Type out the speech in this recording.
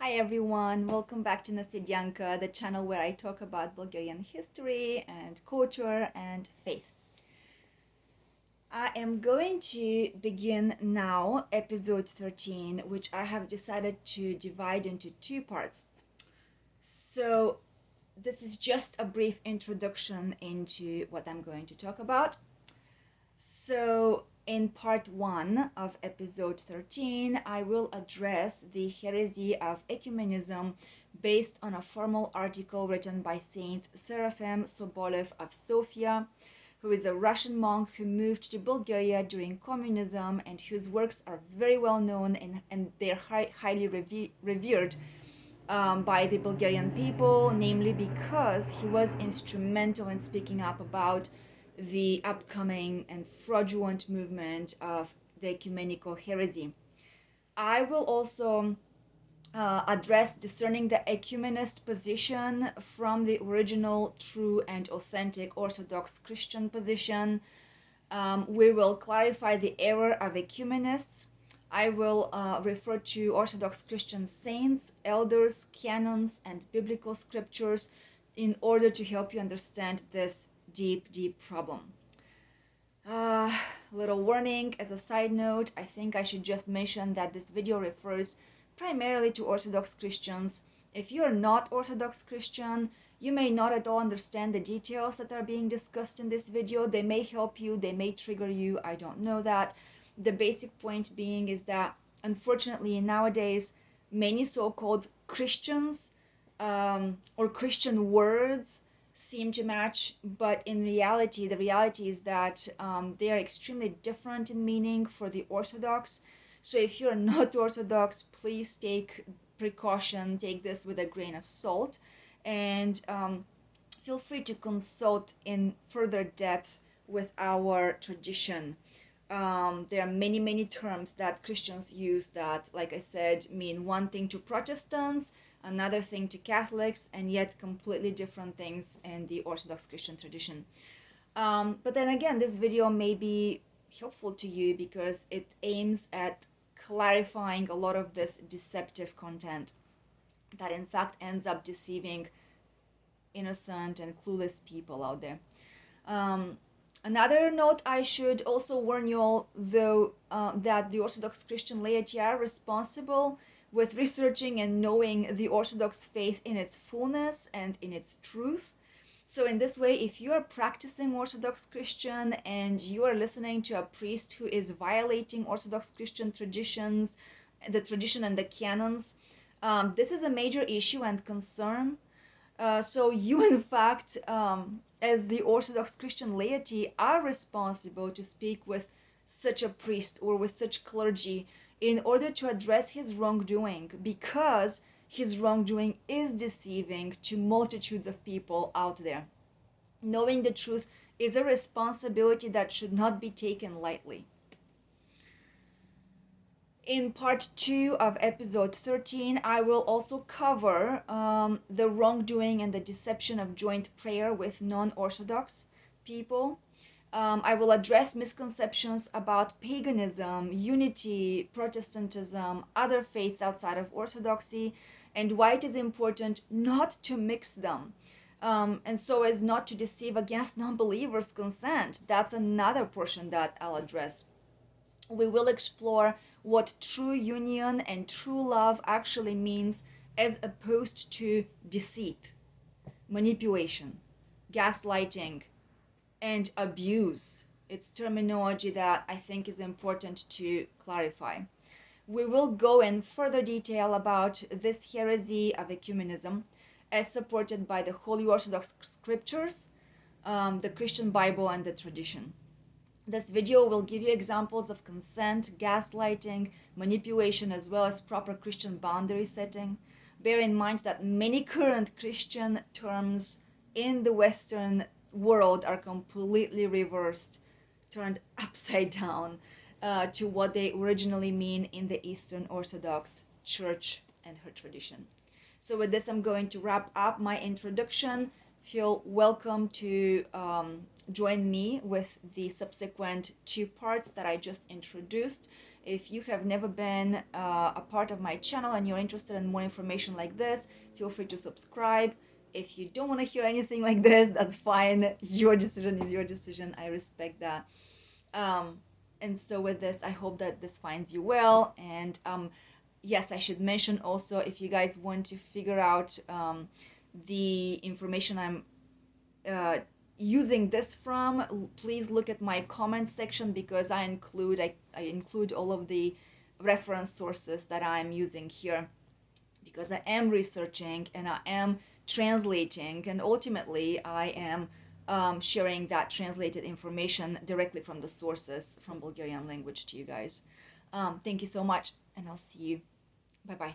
Hi everyone, welcome back to Nasidyanka, the channel where I talk about Bulgarian history and culture and faith. I am going to begin now episode 13, which I have decided to divide into two parts. So, this is just a brief introduction into what I'm going to talk about. So, in part 1 of episode 13, I will address the heresy of ecumenism based on a formal article written by Saint Seraphim Sobolev of Sofia, who is a Russian monk who moved to Bulgaria during communism and whose works are very well known and they're highly revered by the Bulgarian people, namely because he was instrumental in speaking up about the upcoming and fraudulent movement of the ecumenical heresy. I will also address discerning the ecumenist position from the original, true, and authentic Orthodox Christian position. We will clarify the error of ecumenists. I will refer to Orthodox Christian saints, elders, canons, and biblical scriptures in order to help you understand this deep problem. Little warning as a side note, I think I should just mention that this video refers primarily to Orthodox Christians. If you are not Orthodox Christian, you may not at all understand the details that are being discussed in this video. They may help you, they may trigger you, I don't know that. The basic point being is that unfortunately nowadays many so-called Christians or Christian words seem to match, but in reality, the reality is that they are extremely different in meaning for the Orthodox. So if you're not Orthodox, please take precaution, take this with a grain of salt, and feel free to consult in further depth with our tradition. There are many terms that Christians use that, like I said, mean one thing to Protestants, another thing to Catholics, and yet completely different things in the Orthodox Christian tradition. But then again, this video may be helpful to you because it aims at clarifying a lot of this deceptive content that in fact ends up deceiving innocent and clueless people out there. Another note I should also warn you all, though, that the Orthodox Christian laity are responsible with researching and knowing the Orthodox faith in its fullness and in its truth. So in this way, if you are practicing Orthodox Christian and you are listening to a priest who is violating Orthodox Christian traditions, the tradition and the canons, this is a major issue and concern. So you, in fact, as the Orthodox Christian laity, are responsible to speak with such a priest or with such clergy in order to address his wrongdoing, because his wrongdoing is deceiving to multitudes of people out there. Knowing the truth is a responsibility that should not be taken lightly. In part 2 of episode 13, I will also cover the wrongdoing and the deception of joint prayer with non-Orthodox people. I will address misconceptions about paganism, unity, Protestantism, other faiths outside of Orthodoxy, and why it is important not to mix them. And so as not to deceive against non-believers' consent. That's another portion that I'll address. We will explore what true union and true love actually means as opposed to deceit, manipulation, gaslighting, and abuse. It's terminology that I think is important to clarify. We will go in further detail about this heresy of ecumenism as supported by the Holy Orthodox scriptures, the Christian Bible, and the tradition. This video will give you examples of consent, gaslighting, manipulation, as well as proper Christian boundary setting. Bear in mind that many current Christian terms in the Western world are completely reversed, turned upside down to what they originally mean in the Eastern Orthodox Church and her tradition. So with this, I'm going to wrap up my introduction. Feel welcome to join me with the subsequent 2 parts that I just introduced. If you have never been a part of my channel and you're interested in more information like this, feel free to subscribe. If you don't want to hear anything like this, that's fine. Your decision is your decision. I respect that. And so with this, I hope that this finds you well. And yes, I should mention also, if you guys want to figure out the information I'm using this from, please look at my comment section, because I include all of the reference sources that I'm using here, because I am researching and I am translating, and ultimately I am sharing that translated information directly from the sources from Bulgarian language to you guys. Thank you so much, and I'll see you. Bye bye.